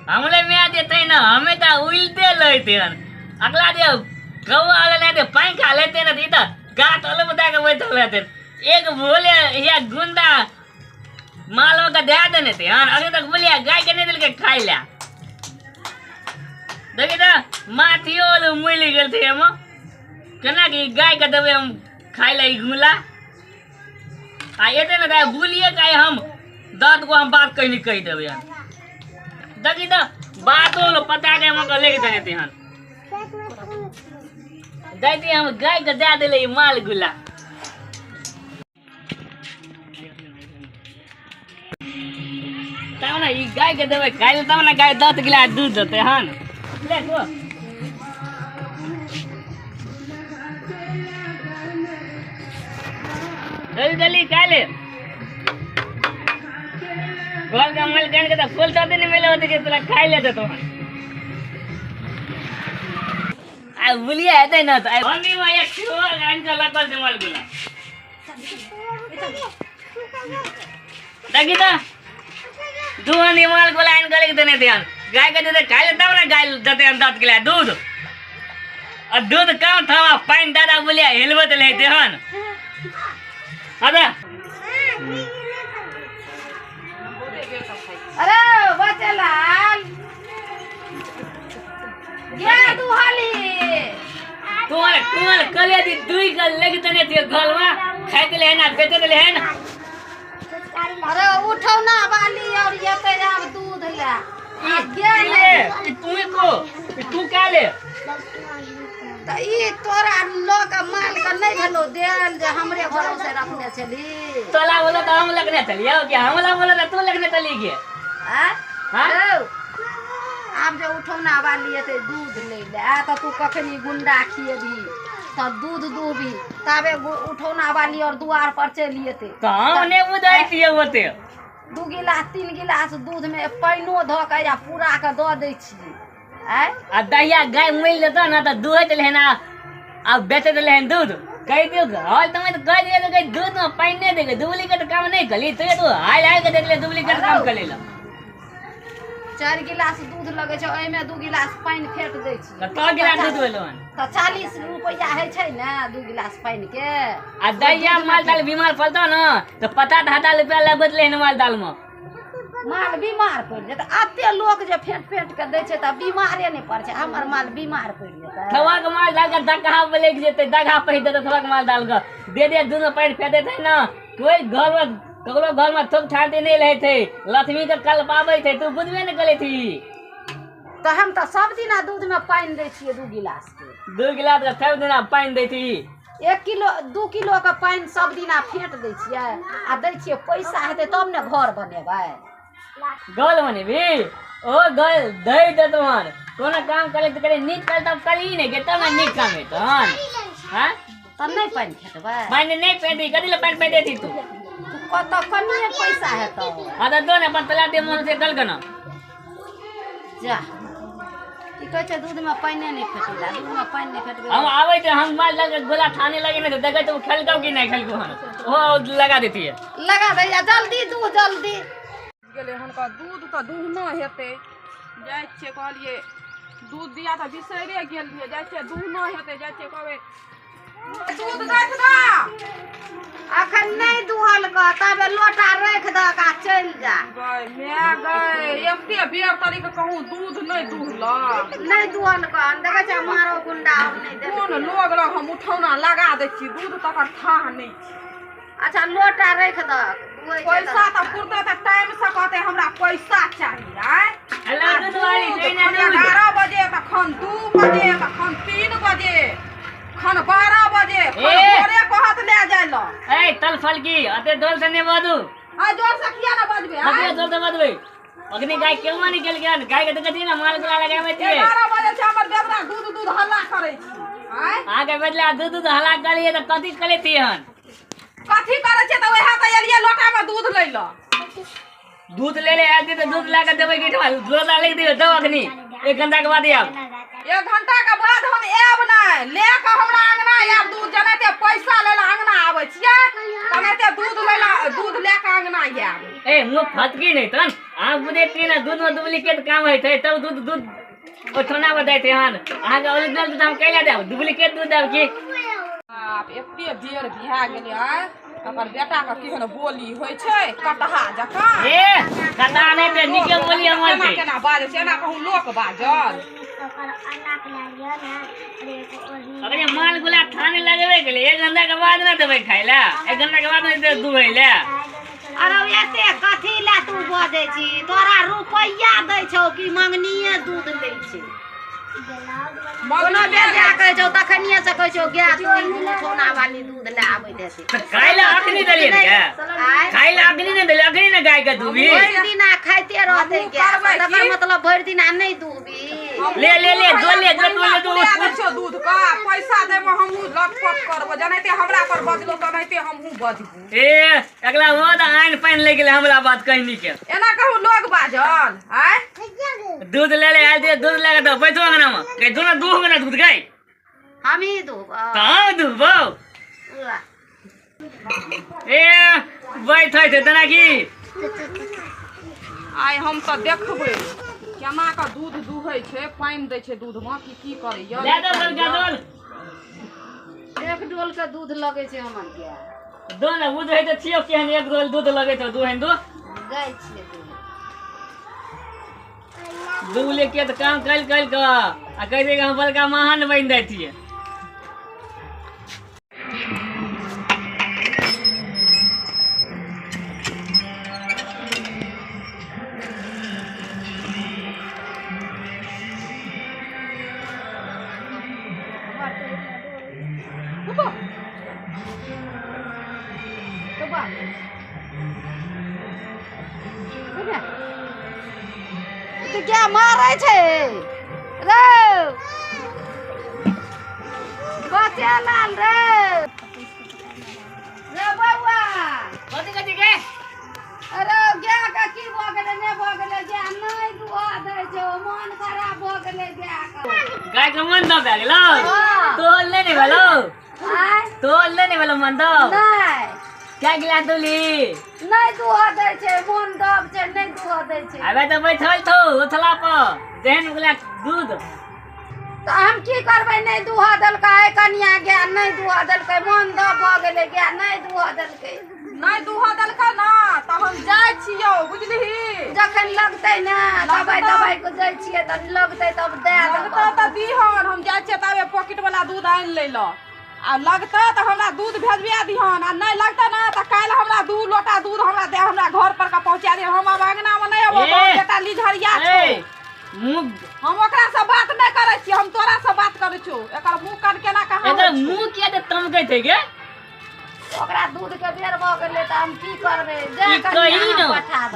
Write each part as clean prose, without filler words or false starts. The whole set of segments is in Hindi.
हमले में देते ना हमें तो उल्टे लेते हन अगला दे कौवा वाले नहीं दे पानी खा लेते ना इधर गात वाले बता के बैठे लेते एक बोले या गुंडा मालवा का दे देने थे हन अभी तक बोलिया गाय के नहीं दिल के खाई लिया देखिए ना माथियों मुइली करते हम केना कि गाय का दबे हम खाई ला गुला आ ये ना दा बोलिए का हम दांत को हम बात कहीं नहीं कही देवे यार देखी तो बातों लो पता के हम लेके देने थे हन देखिए हम गाय का दे देले माल गुला तब ना ये गाय के देवे खाई तब ना गाय 10 गिलास दूध देते हन ले को जल्दी खा ले गोल का मल गन के तो फूल तो नहीं मिले होते कि तोला खाई लेते तो आ बुलिया है ना तो बंदी में एक छोर गन का लकल से मल गुला देखी तो दूध निमल को लाइन गले के देने ध्यान गाय के देते खाई ले तब ना गाय देते हम 10 गिलास दूध और दूध कम था पानी दादा बुलिया हिलवत लेते हन अरे अरे बच्चे लाल क्या दुहाली तुम्हारे कले दी दुई का लेके तने थे गलवा खाते ले ना बेचे ले है ना अरे उठो ना बाली और ये पे आप दूध ले क्या ले तुम्हें को तू क्या ले तो ई तोरा लोग माल का नहीं भेलो देल जे हमरे भरोसे रखने छली तोला बोला तो हम लगने चलिए क्या हमला बोला तो तू लगने चली गए हां आप जो उठौना वाली ते दूध ले ले आ तो तू कखनी गुंडा खिए भी तो दूध दूबी तबे उठौना वाली और द्वार पर चलिए थे कहां ने उदाई दिए होते 2 गिलास 3 गिलास दूध में पाइनो ध के या पूरा के द दै छी आ दहिया गाय मिल लेता ना तो दूध ले ना अब बेचे ले दूध कह दियो हाल तुम्हें तो कह दिया तो कहीं दूध में पानी नहीं देगा डुप्लीकेट काम नहीं करी तो ये तो हाल हाल के देख ले डुप्लीकेट काम कर लेला 4 गिलास दूध लगे छ ओय में 2 गिलास पानी फेट दै छी तो गिलास दूध होलो तो 40 रुपया है छै ना 2 गिलास पानी के आ दहिया माल दाल बीमार पड़ता ना तो 50-60 रुपया लगत ले माल दाल में माल बीमार पड़ जेत आते लोग जे फेट फेट के दै छै त बीमारे नहीं पड़ छै हमर माल बीमार पड़ जेत थवा के माल दाल का दगहा बोले जेते दगहा पहि देते थवा के माल दाल का दे दूध में पानी फेट देते ना कोई घर में ककरो घर में थोक छांटे नहीं रहे थे लक्ष्मी के कल पावे थे तू बुझबे नहीं करे थी तो हम तो सब दिना दूध में पानी दै छियै 2 गिलास के 2 गिलास का सब दिना पानी दै थी 1 किलो 2 किलो का पानी सब दिना फेट दै छियै आ दै छियै पैसा हेतै तब ने घर बनेबै गल बनेबी ओ गल दे दे तुम्हार कोनो काम करे तो करे नीक कर तब करी नहीं के तब नीक काम है तहन हां तब नहीं पानी फेटबै पानी नहीं फेटी कदी ले पानी फेटे थी तू कत कनिए पैसा है तो आधा दो ने अपन तलाते मन से दल गना जा ई कहै छै दूध में पानी नहीं फेटेला दूध में पानी नहीं फेटबै हम आवे तो हम मार लगे गोला थाने लगे ना देखे तो खेल का कि नहीं खेल को हन ओ लगा देती है लगा दे जल्दी दूध जल्दी गेले हनका दूध तो दूध न हेते जाय छे कहलिए दूध दिया त बिसैरे गेल लिए जाय छे दूध न हेते जाय छे कहबे दूध रख दा अखन नहीं दुहल क तबे लोटा रख द का चल जा गय मैं गय एकते बेर तरी के कहूं दूध नहीं दुहला नहीं दुहल क देखे छ मारो गुंडा हम नहीं दे कोन लोग लग हम उठौना लगा दे छी दूध तकर थाह नहीं अच्छा लोटा रख द पैसा तो पुरते त टाइम से कहते हमरा पैसा चाहिए आय अल्लाह दूध वाली देना 11 बजे त खन 2 बजे त खन 3 बजे खन 12 बजे भोरे कहत ले जाय ल ए तल फल की अते दोल से ने बादू आ जोर से किया ना बजबे अते जोर से बदबे अग्नि गाय केउ नहीं गेल गन गाय के देखती ना माल गला लगावे थी 12 बजे से हमर बेदरा दूध हल्ला करे छी आय आगे बदला दूध हल्ला करिए त कथि करे थी हन कथि करे छे त ओहा त एलिए लोटा में दूध ले ल दूध ले आती तो दूध ला के देवे गिठवा दूध ला ले दियो दो अग्नि 1 घंटा के बाद आब 1 घंटा के बाद हम आब नहीं लेके हमरा अंगना आब दूध जनाते पैसा लेला अंगना आबै छियै तनाते दूध लेके अंगना आब ए मुंह फटकी नहीं तन आ बुझे तीन दूध में डुप्लीकेट काम होय छै तब दूध ओठना बदै छै हन आहा के ओरिजिनल दूध हम कैला देब डुप्लीकेट दूध देब की आप एते बेर भए गेलै आ अपन बेटा के केहन बोली होय छै कटहा जकां ए कटा नहीं ते निके बोली हमर केना छै केना बाजै छै एना कहूं लोक बाजल अरे माल गुला थाने लगबे के लिए 1 घंटा के बाद ना देबै खाइला 1 घंटा के बाद नहीं दुहै ले अरे एते कथी ला तू बजै छी तोरा रुपैया दै छौ कि मंगनिये दूध लै छै कोनो बेजा कहै छौ तखनिये से कहै छौ गाय तू सोना वाली दूध ले आबै देसी तो खाइला अखनी देलिए ने खाइला अखनी नहीं देलिए अखनी ना गाय के दूबी भरि दिन खाइते रहते गाय तकर मतलब भरि दिन नहीं दूबी ले दूध का पैसा दे में हमहू लटपट करबो जनाते हमरा पर बजलो तनाते हमहू बजबू ए अगला वो तो आइन पाइन ले गेले हमरा बात कहनी के एना कहूं लोग बाजल आय दूध ले ले आल दे दूध लगा दो बैठो अंगना में के दोनों दूह ना दूध गाय हम ही दूब कहां दूबो ए बैठै छै तना की आय हम तो देखबै केना का दूध दुहै छै पाइन दै छै दूध में की करे य ले दो सब गादोल 1 डोल के दूध लगे छै हमर गाय दोनों बुझै त छियो केहन 1 डोल दूध लगे त दुहन दो गाय छियै दूध लेके त काम कल का आ कह दे हम बड़का महान बन जाय छियै तो क्या मारे छे रे बच्चे लाल रे बउआ कथि कथि के अरे गाय का की भ गेले ने भ गेले जे नहीं दुआ दे छो मन खराब भ गेले गाय का गाय के मन दब गेलो तोल नहीं भेलो आय तोल नहीं भेलो मन दब नहीं क्या गिला दूली नहीं दुआ दे छे मन दब छे नहीं दुआ दे छे अबे तो बैठल थो उथला पर देहन गुला दूध तो हम की करबै नहीं दुआ दलकै कनिया गाय नहीं दुआ दलकै मन दब भ गेले गाय नहीं दुआ दलकै नहीं दुहा दलकै ना त हम जाय छियौ बुझलिही जखन लगतै ना दवाई को जाय छियै त लगतै तब दे लगता त दीहन हम जाय छियै तबे पॉकेट वाला दूध आइन ले ल आ लगता त हमरा दूध भेजबिया दीहन आ नहीं लगता ना त काल हमरा 2 लोटा दूध हमरा दे हमरा घर पर का पहुंचा दे हम अब अंगना में नहीं अबो बेटा लिझरिया छै हम ओकरा से बात नहीं करे छी हम तोरा से बात करे छु एकर मुंह कान केना कहा एकर मुंह के त तमकै छै गे ओकरा दूध के बेर भ गेलै त हम की करबै जे ई कहीं न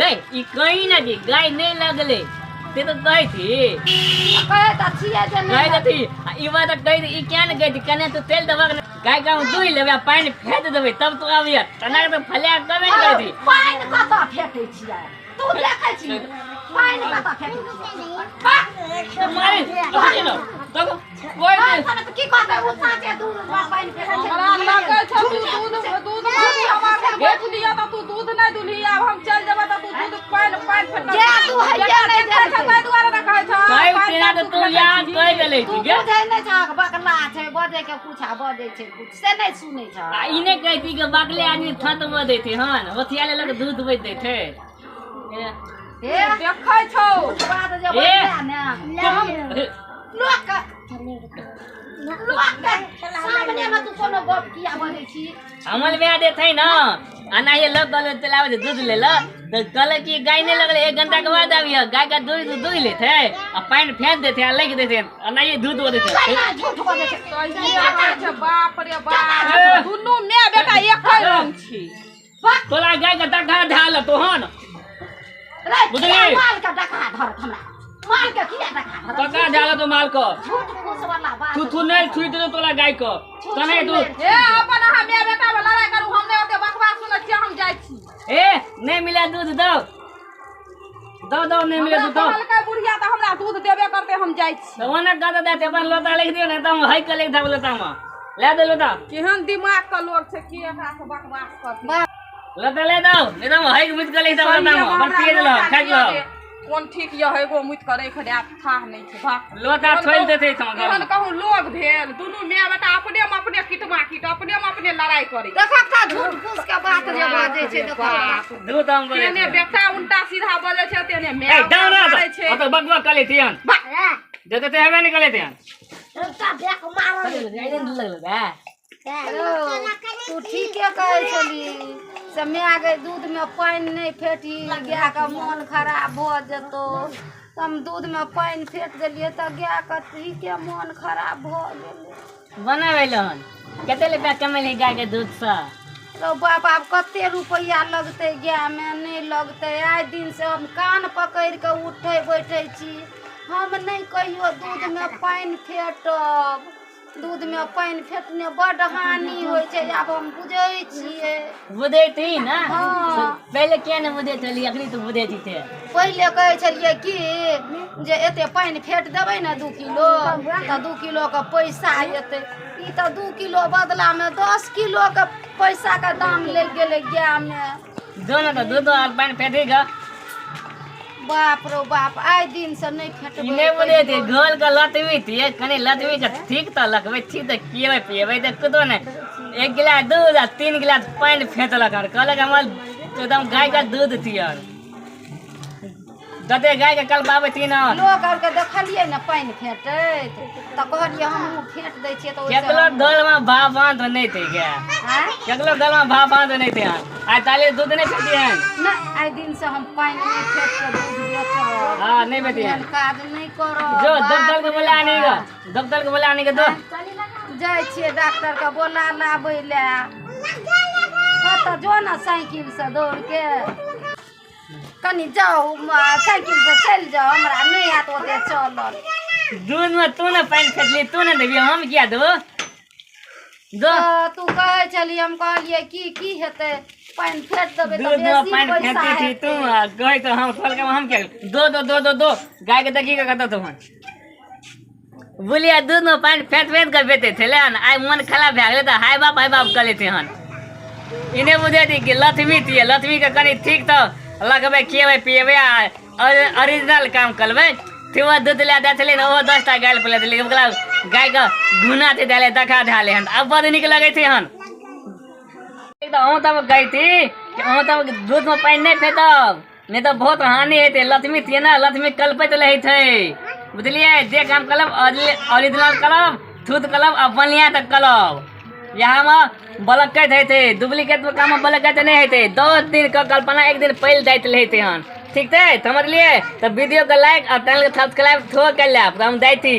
गई ई कहीं न दी गाय नहीं लगले ते तो कहि थी कहे त छियै जे गाय थी ई बात कहि ई क्या न गई थी कने तो तेल दबा गाय का दुई लेबे पानी फेंक देबे तब तो आबिया तना के फलिया कबे गई थी पानी कत फेंकै छियै तू देखै छी पानी कत फेंकै छियै मारे अरे न तो कोई त की करबै उ साथे दूध पानी फेंकै हमरा लगे छ तू दूध हमरा बेच लिया त तू दूध नहीं दुली अब हम चल जेबा त तू दूध पानी फेंक जे तू हैया नहीं दे छै ताई दुआरे न कहै छ कई तेना तो तू याद कहि देले थी गे बुझै नहीं छ बकला छै बजे के कुछा बजे छै कुछ से नहीं सुनै छ आ इने कहती के बगले आदमी थत बदे थे हन होथिया ले लग दूध बेच दे थे हे देखै छौ बात जे बोलला ने लोक सामने में तू कोनो गप किया बजै छी हमल में दे थे ना आना ये लोग गले चलावे दूध ले ल तो कल की गाय नहीं लगले 1 घंटा के बाद आबिया गाय का दूध दूध ले थे आ पानी फेंक देते आ लेके देते आना ये दूध दे थे झूठ बजै छै बाप रे बाप दुनू माय बेटा एक रंग छी तोला गाय का डका ढाल तो हन रे बुझली माल का डका धर हमरा माल के किया डका धर डका ढाल तो माल को झूठ फूस वाला बात तू नहीं छुई दे तोला गाय को तने तू ए अपन हम माय बेटा में लड़ाई करू हम नहीं ओते बकवास सुनै छी हम जाय छी ए नहीं मिला दूध दो नहीं मिला दूध दो हल्का बुढ़िया त हमरा दूध देबे करते हम जाइ छी तो ओने दादा दाते अपन लोटा लिख दियो ने त हम हई के लिख देब लोटा में ले दे लोटा केहन दिमाग का लोग छै की एकरा से बकवास करते लोटा ले दो नहीं तो हम हई के मिट के लिख देब लोटा में अपन पिए लो खा लो कोन ठीक य एगो मुइत करे खड़े था नहीं छै भाग लोटा छोड़ देते तुम केहन कहूं लोग भेल दुनू माय बेटा अपने में अपने किटमा किट अपने में अपने लड़ाई करी देखा का झूठ फूस के बात जे बाजे छै देखा दू तम बोले तेने बेटा उल्टा सीधा बोले छै तेने माय बोले छै तो बकवा कले थियन देते ते हवे नहीं कले थियन एकटा बैक मारो लगा तू ठीके कहै छली से माय गए दूध में पानी नहीं फेटी गाय का मन खराब भ जेतो हम दूध में पानी फेट देलिए त गाय का ठीके मन खराब भ गेले बनावे लहन कते रुपया कमेली गाय के दूध से तो बाप आब कते रुपया लगते गाय में नहीं लगते आइ दिन से हम कान पकड़ के उठे बैठे छी हम नहीं कहियो दूध में पानी फेटब दूध में पानी फेटने बड़ हानि होय छै आब हम बुझै छियै बुझे थी ना हाँ। पहले क्या न बुझे चली अखनी तो बुझे थी थे पहिले कहै छलियै कि जे एते पानी फेट देबै ने 2 किलो त 2 किलो के पैसा एतै ई त 2 किलो बदला में 10 किलो के पैसा के दाम ले गेलै गाय में दोनों तो दूध और पानी फेटेगा बाप रो बाप आइ दिन से नहीं फेटबै इने बुझे थे गोल का लतवी थी कने लतवी का ठीक तो लगवे ठीक तो पिएबे पिएबे तो कुतो ने 1 गिलास दूध और 3 गिलास पानी फेंटलक और कहलक हमर एकदम गाय का दूध थी और दते गाय के कल बाबे थी ना लोग और के देखलियै ने पानी फेटैत त कहलियै हमहूँ फेट दै छियै त केकलो दल में भाव बांध नहीं थे क्या केकलो दल में भाव बांध नहीं थे आज ताले दूध नहीं फेटी है ना आइ दिन से हम पानी नहीं फेट के दूध बेचब हां नहीं बेटी है काज नहीं करो जो दफ्तर के बोला आने का दफ्तर के बोला आने के दो जाइ छियै डॉक्टर के बोला लाबै ले त जो ना साइकिल से दौड़ के कनी जाओ साइकिल से चल जाओ हमरा नहीं आत ओते चलल दूध में तू ने पानी फेटली तू ने देबी हम क्या दो दो तू कहे चली हम कहलिए की हेते पानी फेट देबे त दूध में बेसी पानी पैसा फेंटी थी तू गई तो हम खोल के हम क्या दो दो दो दो दो गाय के देखी का कहता तुम बोलिए दूध में पानी फेंट फेंट कर बेते थे लेन आई मन खराब भे गेले त हाय बाप कर लेते हन इन्हें बुझे थी कि लथमी के कनी ठीक तो लगबे खिएबे पिएबे ओरिजिनल काम करबे फिर वो दूध ले दे चले वो 10टा गाय पे ले गाय का घुना थे डाले दखा ढाले हन अब बड़ निक लगे थे हन एकदम तब गई थी कि तब दूध में पानी नहीं फेंकब नहीं तो बहुत हानि हेते लक्ष्मी थी ना लक्ष्मी कल्पित रहे थे बुझलिए जे काम करब ओरिजिनल करब शुद्ध करब अब बढ़िया तक करब यहाँ में बलकैत थे डुप्लीकेट में काम में बलकैत नहीं थे 2 दिन का कल्पना 1 दिन पहले दैत रहे हन ठीक थे समझ लिए तो वीडियो को लाइक और चैनल को सब्सक्राइब ठोक कर ले हम दै थी।